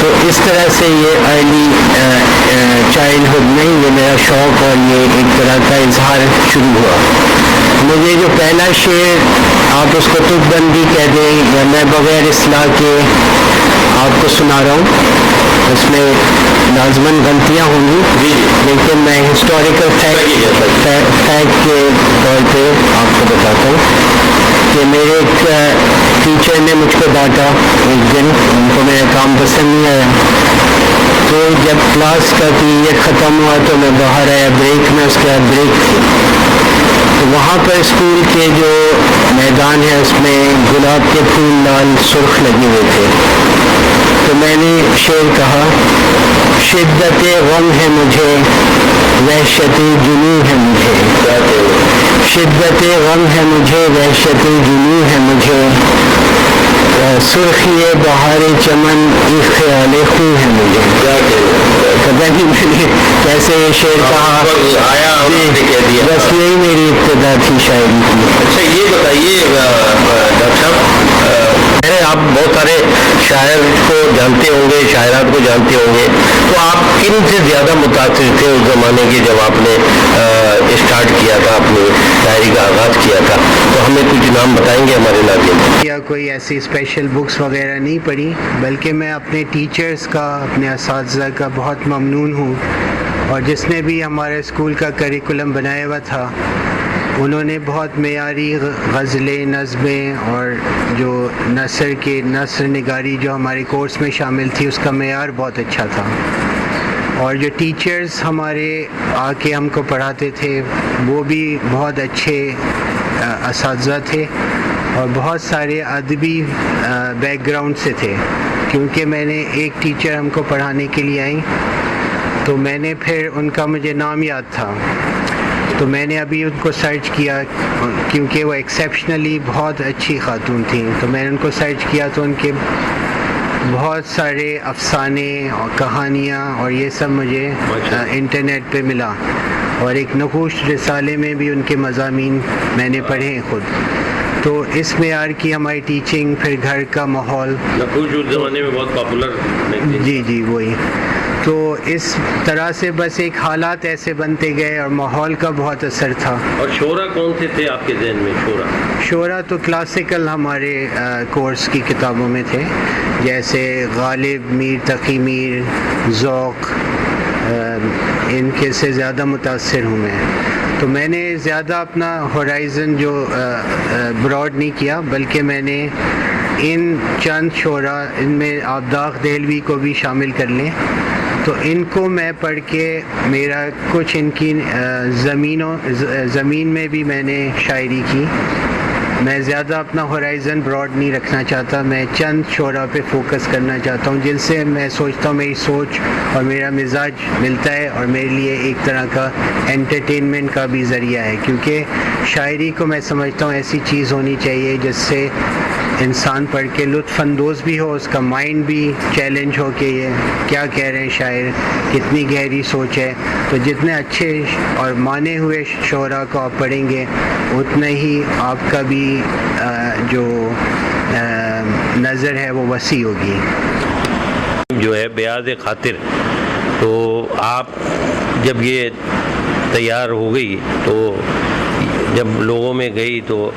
تو اس طرح سے یہ ارلی چائلڈہڈ میں یہ میرا شوق اور یہ ایک طرح کا اظہار شروع ہوا. مجھے جو پہلا شعر آپ اس کو تک بندی کہہ دیں یا میں بغیر اصلاح کے آپ کو سنا رہا ہوں, اس میں لازماً غلطیاں ہوں گی, لیکن میں ہسٹوریکل فیکٹ کے طور پہ آپ کو بتاتا ہوں کہ میرے ایک ٹیچر نے مجھ کو ڈانٹا ایک دن, ان کو میرا کام پسند نہیں آیا. تو جب کلاس کا پیریڈ ختم ہوا تو میں باہر آیا بریک میں, اس کے بعد بریک تھی, تو وہاں پر اسکول کے جو میدان ہے اس میں گلاب کے پھول لال سرخ لگے ہوئے تھے. تو میں نے شعر کہا, شدت غم ہے مجھے وحشت جنوں ہے مجھے, شدت غم ہے مجھے وحشت جنوں ہے مجھے, سرخی بہار چمن ایک خیال خوں ہے مجھے. پتہ نہیں میں نے کیسے یہ شعر کہا, بس یہی میری ابتدا تھی شاعری کی. اچھا یہ بتائیے ڈاکٹر صاحب, آپ بہت سارے شاعر کو جانتے ہوں گے, شاعرات کو جانتے ہوں گے, تو آپ کن سے زیادہ متاثر تھے اس زمانے کے جب آپ نے اسٹارٹ کیا تھا, اپنی شاعری کا آغاز کیا تھا؟ تو ہمیں کچھ نام بتائیں گے ہمارے ناظرین. یا کوئی ایسی اسپیشل بکس وغیرہ نہیں پڑھی, بلکہ میں اپنے ٹیچرز کا, اپنے اساتذہ کا بہت ممنون ہوں, اور جس نے بھی ہمارے اسکول کا کریکولم بنایا ہوا تھا انہوں نے بہت معیاری غزلیں, نظمیں اور جو نثر نگاری جو ہمارے کورس میں شامل تھی اس کا معیار بہت اچھا تھا. اور جو ٹیچرز ہمارے آ کے ہم کو پڑھاتے تھے وہ بھی بہت اچھے اساتذہ تھے, اور بہت سارے ادبی بیک گراؤنڈ سے تھے. کیونکہ میں نے ایک ٹیچر ہم کو پڑھانے کے لیے آئیں, تو میں نے پھر ان کا مجھے نام یاد تھا, تو میں نے ابھی ان کو سرچ کیا کیونکہ وہ ایکسیپشنلی بہت اچھی خاتون تھیں. تو میں نے ان کو سرچ کیا تو ان کے بہت سارے افسانے اور کہانیاں اور یہ سب مجھے انٹرنیٹ پہ ملا, اور ایک نقوش رسالے میں بھی ان کے مضامین میں نے پڑھے ہیں خود. تو اس معیار کی ہماری ٹیچنگ, پھر گھر کا ماحول, نقوش اس زمانے میں بہت پاپولر. جی وہی. تو اس طرح سے بس ایک حالات ایسے بنتے گئے اور ماحول کا بہت اثر تھا. اور شعرا کون سے تھے آپ کے ذہن میں؟ شعرا تو کلاسیکل ہمارے کورس کی کتابوں میں تھے, جیسے غالب, میر تقی میر, ذوق, ان کے سے زیادہ متاثر ہوں میں. تو میں نے زیادہ اپنا ہورائزن جو براڈ نہیں کیا, بلکہ میں نے ان چند شعرا, ان میں آپ داغ دہلوی کو بھی شامل کر لیں, تو ان کو میں پڑھ کے میرا کچھ ان کی زمین میں بھی میں نے شاعری کی. میں زیادہ اپنا ہورائزن براڈ نہیں رکھنا چاہتا, میں چند شعرا پہ فوکس کرنا چاہتا ہوں جن سے میں سوچتا ہوں میری سوچ اور میرا مزاج ملتا ہے, اور میرے لیے ایک طرح کا انٹرٹینمنٹ کا بھی ذریعہ ہے. کیونکہ شاعری کو میں سمجھتا ہوں ایسی چیز ہونی چاہیے جس سے انسان پڑھ کے لطف اندوز بھی ہو, اس کا مائنڈ بھی چیلنج ہو کہ یہ کیا کہہ رہے ہیں شاعر, کتنی گہری سوچ ہے. تو جتنے اچھے اور مانے ہوئے شعراء کو آپ پڑھیں گے اتنا ہی آپ کا بھی جو نظر ہے وہ وسیع ہوگی. جو ہے بیاض خاطر, تو آپ جب یہ تیار ہو گئی تو جب لوگوں میں گئی تو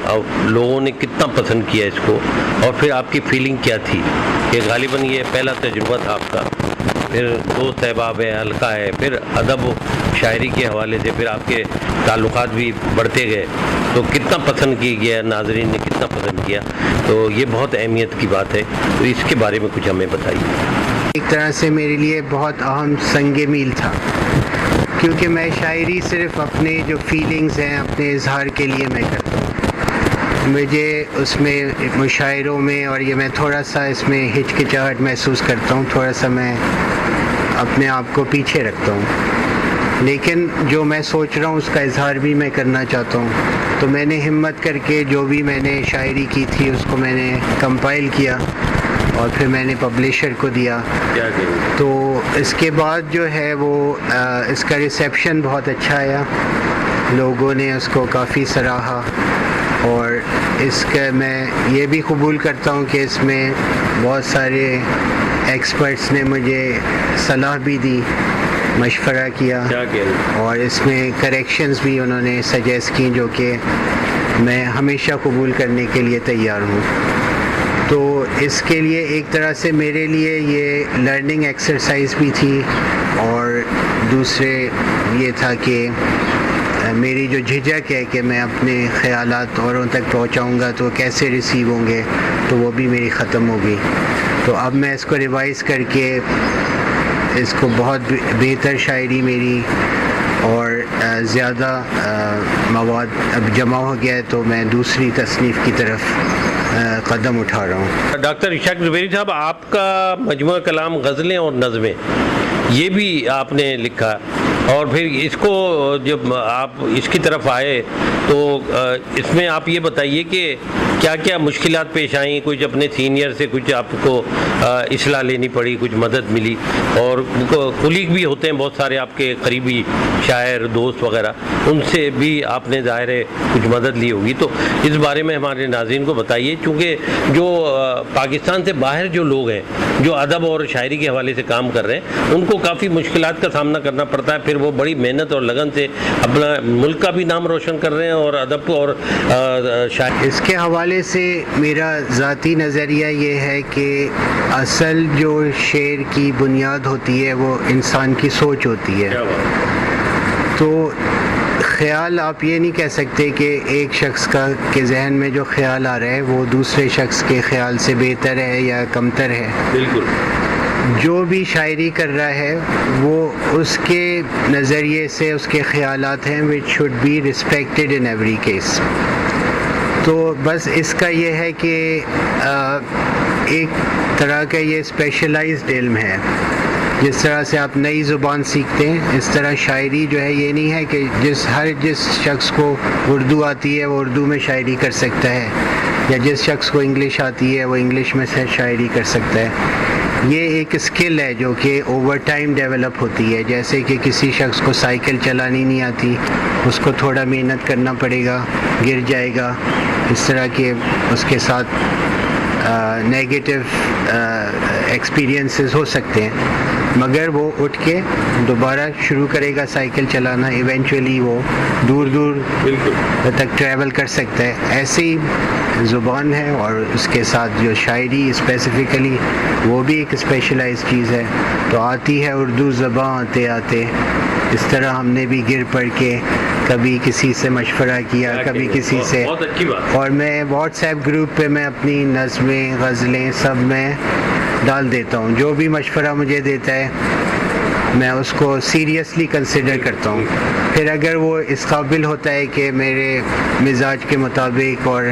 لوگوں نے کتنا پسند کیا اس کو, اور پھر آپ کی فیلنگ کیا تھی؟ کہ غالباً یہ پہلا تجربہ تھا آپ کا, پھر دوست احباب ہے, حلقہ ہے, پھر ادب و شاعری کے حوالے سے پھر آپ کے تعلقات بھی بڑھتے گئے, تو کتنا پسند کی گیا, ناظرین نے کتنا پسند کیا, تو یہ بہت اہمیت کی بات ہے. تو اس کے بارے میں کچھ ہمیں بتائیے. ایک طرح سے میرے لیے بہت اہم سنگ میل تھا, کیونکہ میں شاعری صرف اپنے جو فیلنگز ہیں اپنے اظہار کے لیے میں کرتا ہوں. مجھے اس میں مشاعروں میں, اور یہ میں تھوڑا سا اس میں ہچکچاہٹ محسوس کرتا ہوں, تھوڑا سا میں اپنے آپ کو پیچھے رکھتا ہوں, لیکن جو میں سوچ رہا ہوں اس کا اظہار بھی میں کرنا چاہتا ہوں. تو میں نے ہمت کر کے جو بھی میں نے شاعری کی تھی اس کو میں نے کمپائل کیا اور پھر میں نے پبلشر کو دیا. تو اس کے بعد جو ہے وہ اس کا ریسیپشن بہت اچھا آیا, لوگوں نے اس کو کافی سراہا, اور اس کا میں یہ بھی قبول کرتا ہوں کہ اس میں بہت سارے ایکسپرٹس نے مجھے صلاح بھی دی, مشورہ کیا, کیا کہہ رہے اور اس میں کریکشنز بھی انہوں نے سجیسٹ کی جو کہ میں ہمیشہ قبول کرنے کے لیے تیار ہوں. تو اس کے لیے ایک طرح سے میرے لیے یہ لرننگ ایکسرسائز بھی تھی, اور دوسرے یہ تھا کہ میری جو جھجک ہے کہ میں اپنے خیالات اوروں تک پہنچاؤں گا تو کیسے ریسیو ہوں گے, تو وہ بھی میری ختم ہو گئی. تو اب میں اس کو ریوائز کر کے اس کو بہت بہتر شاعری میری اور زیادہ مواد اب جمع ہو گیا ہے, تو میں دوسری تصنیف کی طرف قدم اٹھا رہا ہوں. ڈاکٹر اشاق زبیری صاحب, آپ کا مجموعہ کلام غزلیں اور نظمیں یہ بھی آپ نے لکھا, اور پھر اس کو جب آپ اس کی طرف آئے تو اس میں آپ یہ بتائیے کہ کیا کیا مشکلات پیش آئیں, کچھ اپنے سینئر سے کچھ آپ کو اصلاح لینی پڑی, کچھ مدد ملی, اور کولیگ بھی ہوتے ہیں بہت سارے آپ کے قریبی شاعر دوست وغیرہ, ان سے بھی آپ نے ظاہر ہے کچھ مدد لی ہوگی, تو اس بارے میں ہمارے ناظرین کو بتائیے, چونکہ جو پاکستان سے باہر جو لوگ ہیں جو ادب اور شاعری کے حوالے سے کام کر رہے ہیں ان کو کافی مشکلات کا سامنا کرنا پڑتا ہے, پھر وہ بڑی محنت اور لگن سے اپنا ملک کا بھی نام روشن کر رہے ہیں اور ادب اور شاعری. اس کے حوالے سے میرا ذاتی نظریہ یہ ہے کہ اصل جو شعر کی بنیاد ہوتی ہے وہ انسان کی سوچ ہوتی ہے. تو خیال آپ یہ نہیں کہہ سکتے کہ ایک شخص کے ذہن میں جو خیال آ رہا ہے وہ دوسرے شخص کے خیال سے بہتر ہے یا کمتر ہے. بالکل. جو بھی شاعری کر رہا ہے وہ اس کے نظریے سے اس کے خیالات ہیں which should be respected in every case. تو بس اس کا یہ ہے کہ ایک طرح کا یہ اسپیشلائزڈ علم ہے. جس طرح سے آپ نئی زبان سیکھتے ہیں اس طرح شاعری جو ہے یہ نہیں ہے کہ جس شخص کو اردو آتی ہے وہ اردو میں شاعری کر سکتا ہے, یا جس شخص کو انگلش آتی ہے وہ انگلش میں سے شاعری کر سکتا ہے. یہ ایک اسکل ہے جو کہ اوور ٹائم ڈیولپ ہوتی ہے. جیسے کہ کسی شخص کو سائیکل چلانی نہیں آتی, اس کو تھوڑا محنت کرنا پڑے گا, گر جائے گا, اس طرح کے اس کے ساتھ نیگیٹو ایکسپیرینسز ہو سکتے ہیں, مگر وہ اٹھ کے دوبارہ شروع کرے گا سائیکل چلانا, ایونچولی وہ دور دور تک ٹریول کر سکتا ہے. ایسے ہی زبان ہے, اور اس کے ساتھ جو شاعری اسپیسیفکلی وہ بھی ایک اسپیشلائز چیز ہے. تو آتی ہے اردو زبان آتے آتے, اس طرح ہم نے بھی گر پڑ کے کبھی کسی سے مشورہ کیا, کبھی کسی سے, اور میں واٹس ایپ گروپ پہ میں اپنی نظمیں غزلیں سب میں ڈال دیتا ہوں. جو بھی مشورہ مجھے دیتا ہے میں اس کو سیریسلی کنسیڈر کرتا ہوں. پھر اگر وہ اس قابل ہوتا ہے کہ میرے مزاج کے مطابق اور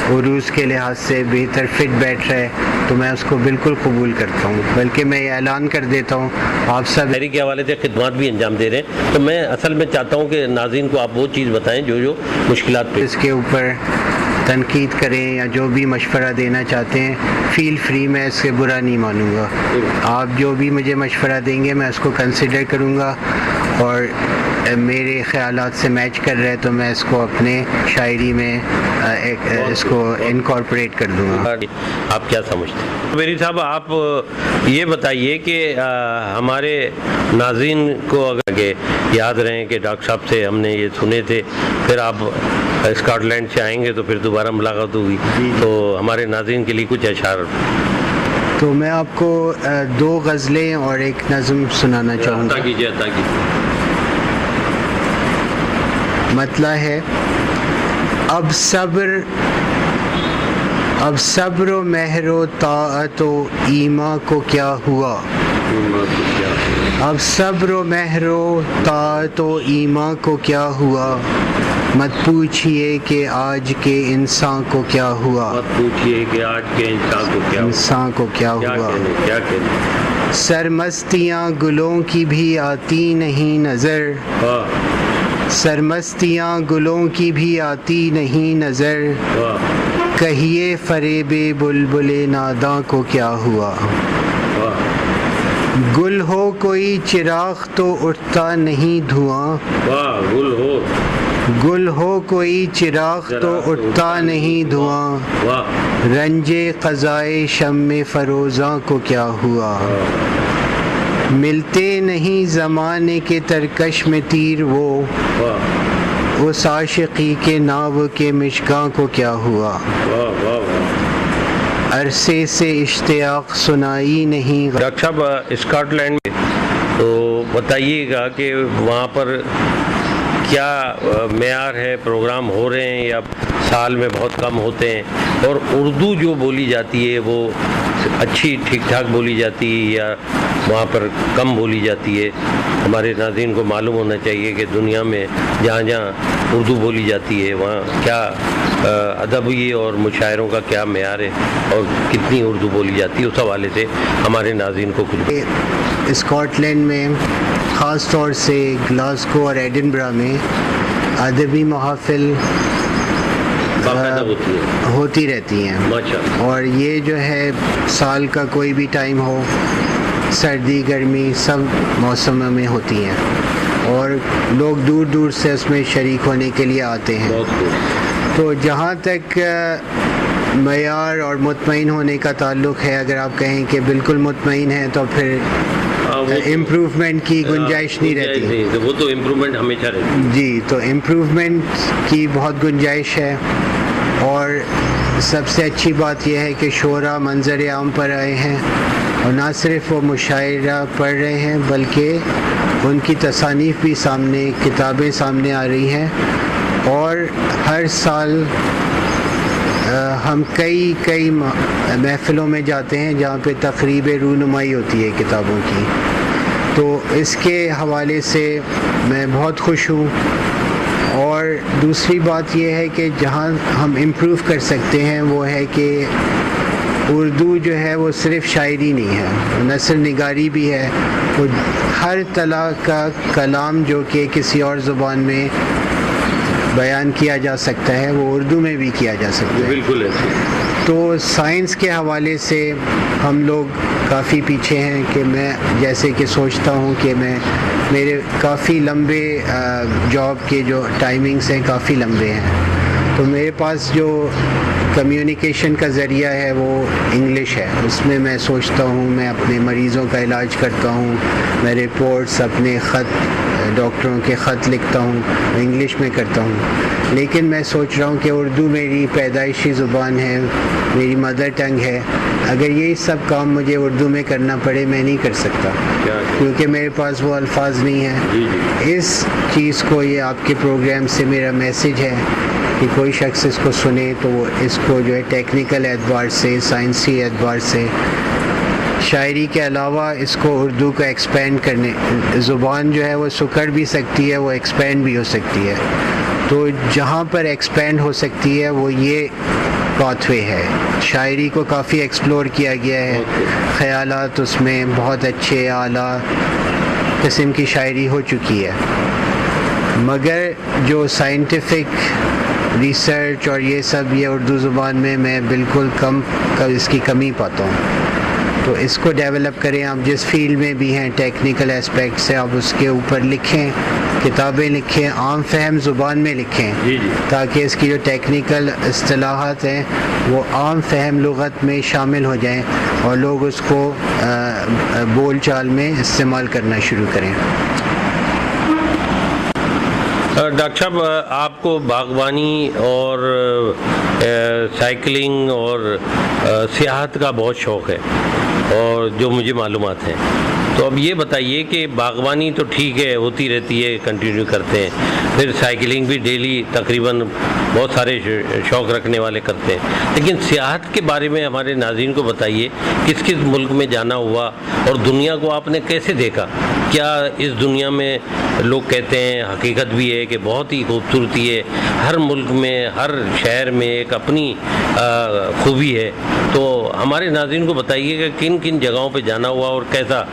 عروج کے لحاظ سے بہتر فٹ بیٹھ رہا ہے تو میں اس کو بالکل قبول کرتا ہوں. بلکہ میں یہ اعلان کر دیتا ہوں آپ سب شاعری کے حوالے سے خدمات بھی انجام دے رہے ہیں, تو میں اصل میں چاہتا ہوں کہ ناظرین کو آپ وہ چیز بتائیں جو مشکلات پہ اس کے اوپر تنقید کریں یا جو بھی مشورہ دینا چاہتے ہیں فیل فری, میں اس سے برا نہیں مانوں گا. آپ جو بھی مجھے مشورہ دیں گے میں اس کو کنسیڈر کروں گا, اور میرے خیالات سے میچ کر رہے تو میں اس کو اپنے شاعری میں اس کو انکارپوریٹ کر دوں گا. آپ کیا سمجھتے ہیں زبیری صاحب؟ آپ یہ بتائیے کہ ہمارے ناظرین کو اگر یاد رہیں کہ ڈاکٹر صاحب سے ہم نے یہ سنے تھے, پھر آپ اسکاٹ لینڈ سے آئیں گے تو پھر دوبارہ ملاقات ہوگی, تو ہمارے ناظرین کے لیے کچھ اشعار. تو میں آپ کو 2 غزلیں اور ایک نظم سنانا چاہوں گا. مطلع ہے اب صبر و مہر و طاعت و ایما کو کیا ہوا, اب صبر و مہر و طاعت و ایما کو کیا ہوا, مت پوچھئے کہ آج کے انسان کو کیا ہوا, مت پوچھئے کہ آج کے انسان کو کیا ہوا. سرمستیاں گلوں کی بھی آتی نہیں نظر, سرمستیاں گلوں کی بھی آتی نہیں نظر, کہیے فریب بلبل ناداں کو کیا ہوا. گل ہو کوئی چراغ تو اٹھتا نہیں دھواں, گل ہو کوئی چراغ تو اٹھتا نہیں دھواں، واہ رنج قضائے شم فروزاں کو کیا ہوا، ملتے نہیں زمانے کے ترکش میں تیر وہ، واہ اس عاشقی کے ناو کے مشکاں کو کیا ہوا، واہ واہ۔ عرصے سے اشتیاق سنائی نہیں۔ ڈاکٹر صاحب اسکاٹ لینڈ میں تو بتائیے گا کہ وہاں پر کیا معیار ہے، پروگرام ہو رہے ہیں یا سال میں بہت کم ہوتے ہیں، اور اردو جو بولی جاتی ہے وہ اچھی ٹھیک ٹھاک بولی جاتی ہے یا وہاں پر کم بولی جاتی ہے؟ ہمارے ناظرین کو معلوم ہونا چاہیے کہ دنیا میں جہاں جہاں اردو بولی جاتی ہے وہاں کیا ادبی اور مشاعروں کا کیا معیار ہے اور کتنی اردو بولی جاتی ہے، اس حوالے سے ہمارے ناظرین کو کچھ اسکاٹ لینڈ میں خاص طور سے گلاسگو اور ایڈنبرا میں ادبی محافل باقاعدہ ہوتی ہے، ہوتی رہتی ہیں، ماشاءاللہ۔ اور یہ جو ہے سال کا کوئی بھی ٹائم ہو، سردی گرمی سب موسموں میں ہوتی ہیں، اور لوگ دور دور سے اس میں شریک ہونے کے لیے آتے ہیں۔ بہت خوب۔ تو جہاں تک معیار اور مطمئن ہونے کا تعلق ہے، اگر آپ کہیں کہ بالکل مطمئن ہیں تو پھر امپروومنٹ کی گنجائش نہیں رہتی۔ وہ تو امپروومنٹ ہمیشہ رہتی ہے۔ جی، تو امپروومنٹ کی بہت گنجائش ہے، اور سب سے اچھی بات یہ ہے کہ شعراء منظر عام پر آئے ہیں، اور نہ صرف وہ مشاعرہ پڑھ رہے ہیں بلکہ ان کی تصانیف بھی سامنے، کتابیں سامنے آ رہی ہیں، اور ہر سال ہم کئی محفلوں میں جاتے ہیں جہاں پہ تقریب رونمائی ہوتی ہے کتابوں کی۔ تو اس کے حوالے سے میں بہت خوش ہوں، اور دوسری بات یہ ہے کہ جہاں ہم امپروو کر سکتے ہیں وہ ہے کہ اردو جو ہے وہ صرف شاعری نہیں ہے، نثر نگاری بھی ہے، وہ ہر طرح کا کلام جو کہ کسی اور زبان میں بیان کیا جا سکتا ہے وہ اردو میں بھی کیا جا سکتا ہے۔ بالکل ایسے۔ تو سائنس کے حوالے سے ہم لوگ کافی پیچھے ہیں، کہ میں جیسے کہ سوچتا ہوں کہ میرے کافی لمبے جاب کے جو ٹائمنگز ہیں کافی لمبے ہیں، تو میرے پاس جو کمیونیکیشن کا ذریعہ ہے وہ انگلش ہے، اس میں میں سوچتا ہوں، میں اپنے مریضوں کا علاج کرتا ہوں، میں رپورٹس اپنے خط ڈاکٹروں کے خط لکھتا ہوں، انگلش میں کرتا ہوں، لیکن میں سوچ رہا ہوں کہ اردو میری پیدائشی زبان ہے، میری مدر ٹنگ ہے، اگر یہی سب کام مجھے اردو میں کرنا پڑے میں نہیں کر سکتا، کیونکہ میرے پاس وہ الفاظ نہیں ہیں۔ اس چیز کو، یہ آپ کے پروگرام سے میرا میسیج ہے کہ کوئی شخص اس کو سنے تو وہ اس کو جو ہے ٹیکنیکل اعتبار سے، سائنسی اعتبار سے، شاعری کے علاوہ اس کو اردو کا ایکسپینڈ کرنے، زبان جو ہے وہ سکڑ بھی سکتی ہے، وہ ایکسپینڈ بھی ہو سکتی ہے، تو جہاں پر ایکسپینڈ ہو سکتی ہے وہ یہ پاتھ وے ہے۔ شاعری کو کافی ایکسپلور کیا گیا ہے، خیالات اس میں بہت اچھے اعلیٰ قسم کی شاعری ہو چکی ہے، مگر جو سائنٹیفک ریسرچ اور یہ سب، یہ اردو زبان میں بالکل اس کی کمی پاتا ہوں۔ تو اس کو ڈیولپ کریں، آپ جس فیلڈ میں بھی ہیں، ٹیکنیکل اسپیکٹ سے آپ اس کے اوپر لکھیں، کتابیں لکھیں، عام فہم زبان میں لکھیں، تاکہ اس کی جو ٹیکنیکل اصطلاحات ہیں وہ عام فہم لغت میں شامل ہو جائیں اور لوگ اس کو بول چال میں استعمال کرنا شروع کریں۔ ڈاکٹر صاحب، آپ کو باغبانی اور سائیکلنگ اور سیاحت کا بہت شوق ہے، اور جو مجھے معلومات ہیں، تو اب یہ بتائیے کہ باغبانی تو ٹھیک ہے، ہوتی رہتی ہے، کنٹینیو کرتے ہیں، پھر سائیکلنگ بھی ڈیلی تقریباً بہت سارے شوق رکھنے والے کرتے ہیں، لیکن سیاحت کے بارے میں ہمارے ناظرین کو بتائیے، کس کس ملک میں جانا ہوا اور دنیا کو آپ نے کیسے دیکھا؟ کیا اس دنیا میں لوگ کہتے ہیں، حقیقت بھی ہے کہ بہت ہی خوبصورتی ہے، ہر ملک میں، ہر شہر میں ایک اپنی خوبی ہے، تو ہمارے ناظرین کو بتائیے کہ کن کن جگہوں پہ جانا ہوا اور کیسا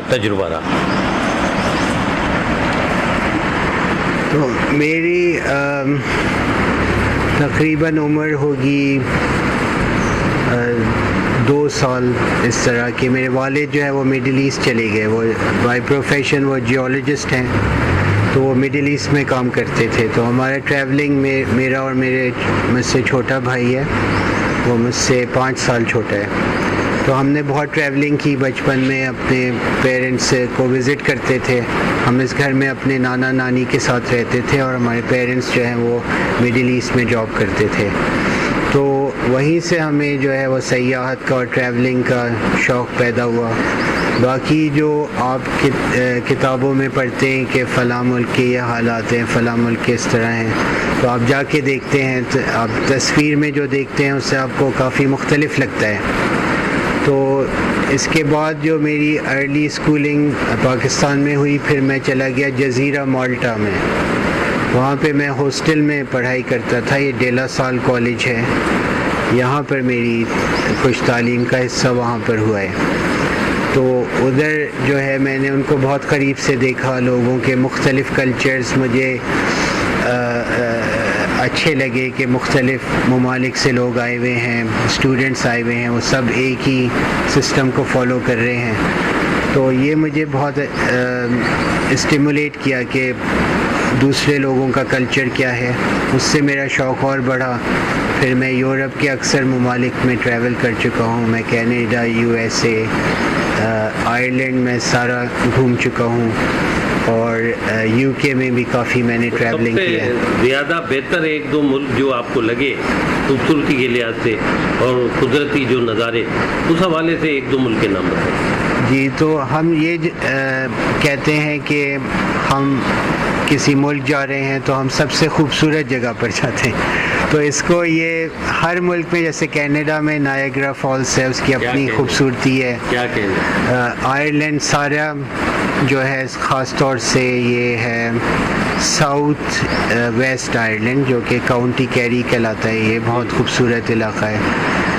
تجربہ رہا؟ تو میری تقریباً عمر ہوگی 2 سال اس طرح کہ میرے والد جو ہے وہ مڈل ایسٹ چلے گئے، وہ بائی پروفیشن وہ جیولوجسٹ ہیں، تو وہ مڈل ایسٹ میں کام کرتے تھے. تو ہمارا ٹریولنگ میں میرا اور مجھ سے چھوٹا بھائی ہے, وہ مجھ سے 5 سال چھوٹا ہے. تو ہم نے بہت ٹریولنگ کی بچپن میں, اپنے پیرنٹس کو وزٹ کرتے تھے. ہم اس گھر میں اپنے نانا نانی کے ساتھ رہتے تھے اور ہمارے پیرنٹس جو ہیں وہ مڈل ایسٹ میں جاب کرتے تھے. تو وہیں سے ہمیں جو ہے وہ سیاحت کا اور ٹریولنگ کا شوق پیدا ہوا. باقی جو آپ کتابوں میں پڑھتے ہیں کہ فلاں ملک کے یہ حالات ہیں, فلاں ملک کے اس طرح ہیں, تو آپ جا کے دیکھتے ہیں تو آپ تصویر میں جو دیکھتے ہیں اس سے آپ کو کافی مختلف لگتا ہے. تو اس کے بعد جو میری ارلی اسکولنگ پاکستان میں ہوئی, پھر میں چلا گیا جزیرہ مالٹا میں. وہاں پہ میں ہاسٹل میں پڑھائی کرتا تھا. یہ ڈیلا سال کالج ہے, یہاں پر میری کچھ تعلیم کا حصہ وہاں پر ہوا ہے. تو ادھر جو ہے میں نے ان کو بہت قریب سے دیکھا. لوگوں کے مختلف کلچرز مجھے اچھے لگے کہ مختلف ممالک سے لوگ آئے ہوئے ہیں, اسٹوڈنٹس آئے ہوئے ہیں, وہ سب ایک ہی سسٹم کو فالو کر رہے ہیں. تو یہ مجھے بہت اسٹیمولیٹ کیا کہ دوسرے لوگوں کا کلچر کیا ہے. اس سے میرا شوق اور بڑھا. پھر میں یورپ کے اکثر ممالک میں ٹریول کر چکا ہوں. میں کینیڈا, USA, آئرلینڈ میں سارا گھوم چکا ہوں, اور UK میں بھی کافی میں نے ٹریولنگ کیا ہے. زیادہ بہتر 1-2 ملک جو آپ کو لگے خوبصورتی کے لحاظ سے اور قدرتی جو نظارے, اس حوالے سے 1-2 ملک کے نام بتائیں. جی, تو ہم یہ کہتے ہیں کہ ہم کسی ملک جا رہے ہیں تو ہم سب سے خوبصورت جگہ پر جاتے ہیں. تو اس کو یہ ہر ملک میں, جیسے کینیڈا میں نایگرا فالس ہے, اس کی اپنی خوبصورتی ہے. کیا کہنا, آئرلینڈ سارا جو ہے خاص طور سے یہ ہے ساؤتھ ویسٹ آئرلینڈ, جو کہ کاؤنٹی کیری کہلاتا ہے. یہ بہت خوبصورت علاقہ ہے.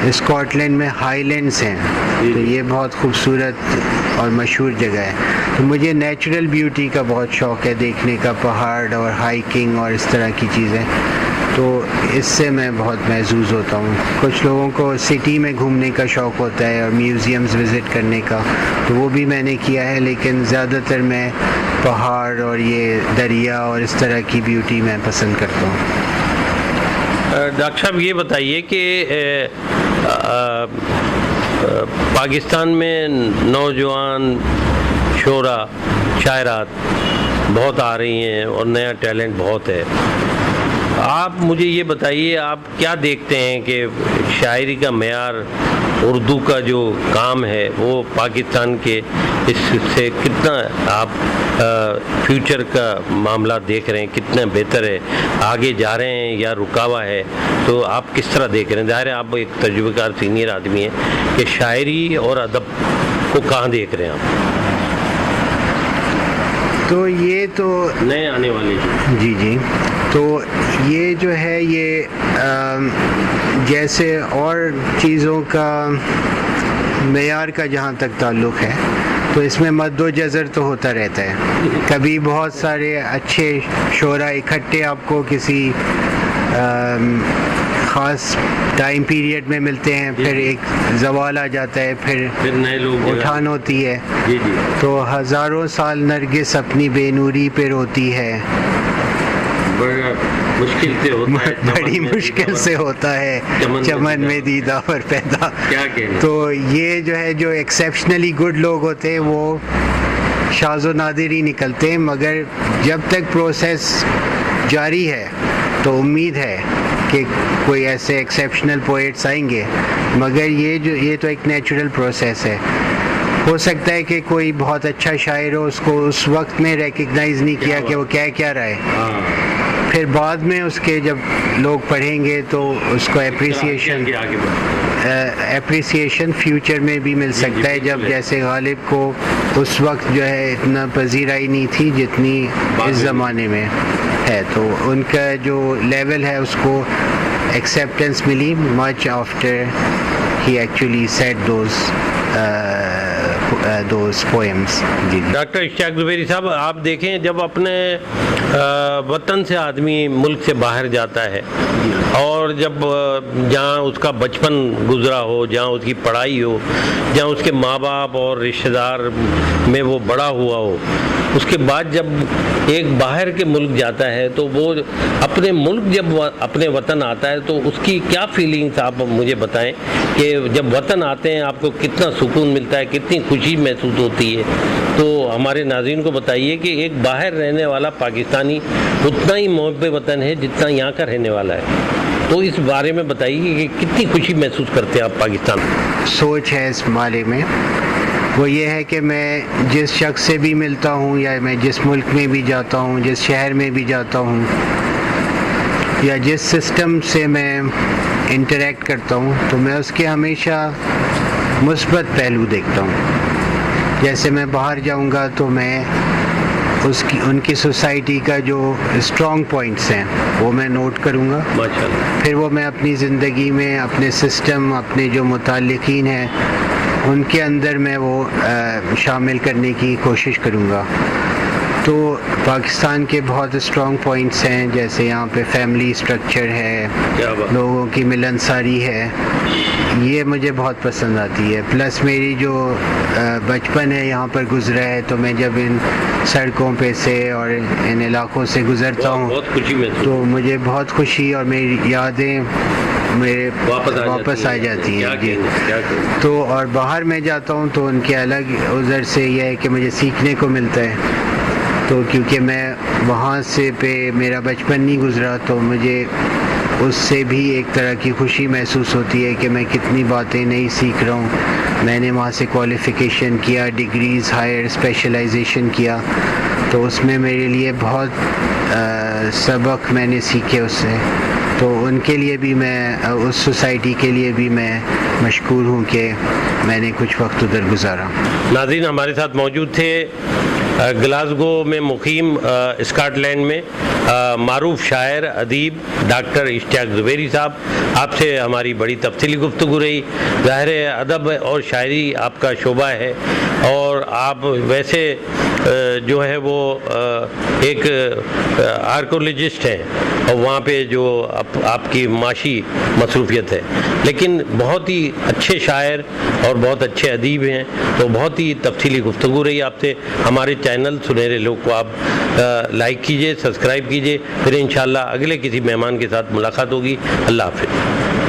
اسکاٹ لینڈ میں ہائی لینڈس ہیں, تو یہ بہت خوبصورت اور مشہور جگہ ہے. تو مجھے نیچرل بیوٹی کا بہت شوق ہے, دیکھنے کا, پہاڑ اور ہائکنگ اور اس طرح کی چیزیں. تو اس سے میں بہت محظوظ ہوتا ہوں. کچھ لوگوں کو سٹی میں گھومنے کا شوق ہوتا ہے اور میوزیمز وزٹ کرنے کا, تو وہ بھی میں نے کیا ہے, لیکن زیادہ تر میں پہاڑ اور یہ دریا اور اس طرح کی بیوٹی میں پسند کرتا ہوں. ڈاکٹر صاحب یہ بتائیے کہ پاکستان میں نوجوان شعراء, شاعرات بہت آ رہی ہیں اور نیا ٹیلنٹ بہت ہے. آپ مجھے یہ بتائیے, آپ کیا دیکھتے ہیں کہ شاعری کا معیار, اردو کا جو کام ہے, وہ پاکستان کے اس سے کتنا آپ فیوچر کا معاملہ دیکھ رہے ہیں, کتنا بہتر ہے, آگے جا رہے ہیں یا رکا ہوا ہے؟ تو آپ کس طرح دیکھ رہے ہیں؟ ظاہر ہے آپ ایک تجربہ کار سینئر آدمی ہیں, کہ شاعری اور ادب کو کہاں دیکھ رہے ہیں آپ؟ تو یہ تو نئے آنے والے جی تو یہ جو ہے یہ جیسے اور چیزوں کا معیار کا جہاں تک تعلق ہے, تو اس میں مد و جزر تو ہوتا رہتا ہے. کبھی بہت سارے اچھے شعراء اکٹھے آپ کو کسی خاص ٹائم پیریڈ میں ملتے ہیں, پھر ایک زوال آ جاتا ہے, پھر نئے لوگ اٹھان ہوتی ہے. جی تو ہزاروں سال نرگس اپنی بے نوری پہ روتی ہے, مشکل سے ہوتا ہے, بڑی مشکل سے ہوتا ہے چمن میں دیدہ پر پیدا. تو یہ جو ہے, جو ایکسیپشنلی گڈ لوگ ہوتے ہیں وہ شاذ و نادر ہی نکلتے ہیں, مگر جب تک پروسیس جاری ہے تو امید ہے کہ کوئی ایسے ایکسیپشنل پوئٹس آئیں گے. مگر یہ تو ایک نیچرل پروسیس ہے. ہو سکتا ہے کہ کوئی بہت اچھا شاعر ہو, اس کو اس وقت میں ریکگنائز نہیں کیا کہ وہ کیا رہا ہے, پھر بعد میں اس کے جب لوگ پڑھیں گے تو اس کو اپریسیشن فیوچر میں بھی مل سکتا ہے, جب جیسے غالب کو اس وقت جو ہے اتنا پذیرائی نہیں تھی جتنی اس زمانے میں ہے, تو ان کا جو لیول ہے اس کو ایکسیپٹنس ملی much after he actually said those those poems. جی جی. ڈاکٹر اشتیاق زبیری صاحب، آپ دیکھیں جب اپنے وطن سے آدمی ملک سے باہر جاتا ہے اور جب جہاں اس کا بچپن گزرا ہو، جہاں اس کی پڑھائی ہو، جہاں اس کے ماں باپ اور رشتہ دار میں وہ بڑا ہوا ہو، اس کے بعد جب ایک باہر کے ملک جاتا ہے تو وہ اپنے ملک جب اپنے وطن آتا ہے تو اس کی کیا فیلنگس آپ مجھے بتائیں کہ جب وطن آتے ہیں آپ کو کتنا سکون ملتا ہے، کتنی خوشی محسوس ہوتی ہے؟ تو ہمارے ناظرین کو بتائیے کہ ایک باہر رہنے والا پاکستانی اتنا ہی محب وطن ہے جتنا یہاں کا رہنے والا ہے، تو اس بارے میں بتائیے کہ کتنی خوشی محسوس کرتے ہیں آپ پاکستان میں؟ سوچ ہے اس بارے میں، وہ یہ ہے کہ میں جس شخص سے بھی ملتا ہوں یا میں جس ملک میں بھی جاتا ہوں، جس شہر میں بھی جاتا ہوں یا جس سسٹم سے میں انٹریکٹ کرتا ہوں، تو میں اس کے ہمیشہ مثبت پہلو دیکھتا ہوں. جیسے میں باہر جاؤں گا تو میں ان کی سوسائٹی کا جو اسٹرانگ پوائنٹس ہیں وہ میں نوٹ کروں گا، ماشاءاللہ. پھر وہ میں اپنی زندگی میں اپنے سسٹم، اپنے جو متعلقین ہیں ان کے اندر میں وہ شامل کرنے کی کوشش کروں گا. تو پاکستان کے بہت اسٹرانگ پوائنٹس ہیں، جیسے یہاں پہ فیملی اسٹرکچر ہے، کیا بات. لوگوں کی ملنساری ہے، یہ مجھے بہت پسند آتی ہے. پلس میری جو بچپن ہے یہاں پر گزرا ہے، تو میں جب ان سڑکوں پہ سے اور ان علاقوں سے گزرتا ہوں بہت خوشی محسوس. تو مجھے بہت خوشی اور میری یادیں میرے واپس آ جاتی ہیں. جی. تو اور باہر میں جاتا ہوں تو ان کے الگ عذر سے یہ ہے کہ مجھے سیکھنے کو ملتا ہے. تو کیونکہ میں وہاں سے پہ میرا بچپن نہیں گزرا تو مجھے اس سے بھی ایک طرح کی خوشی محسوس ہوتی ہے کہ میں کتنی باتیں نہیں سیکھ رہا ہوں. میں نے وہاں سے کوالیفیکیشن کیا، ڈگریز، ہائر اسپیشلائزیشن کیا، تو اس میں میرے لیے بہت سبق میں نے سیکھے اس سے. تو ان کے لیے بھی میں، اس سوسائٹی کے لیے بھی میں مشکور ہوں کہ میں نے کچھ وقت ادھر گزارا. ناظرین، ہمارے ساتھ موجود تھے گلاسگو میں مقیم اسکاٹ لینڈ میں معروف شاعر ادیب ڈاکٹر اشتیاق زبیری صاحب. آپ سے ہماری بڑی تفصیلی گفتگو رہی. ظاہر ہے ادب اور شاعری آپ کا شعبہ ہے اور آپ ویسے جو ہے وہ ایک آرکولوجسٹ ہیں اور وہاں پہ جو آپ کی معاشی مصروفیت ہے، لیکن بہت ہی اچھے شاعر اور بہت اچھے ادیب ہیں. تو بہت ہی تفصیلی گفتگو رہی آپ سے. ہمارے چینل سنہرے لوگ کو آپ لائک کیجئے، سبسکرائب کیجئے. پھر انشاءاللہ اگلے کسی مہمان کے ساتھ ملاقات ہوگی. اللہ حافظ.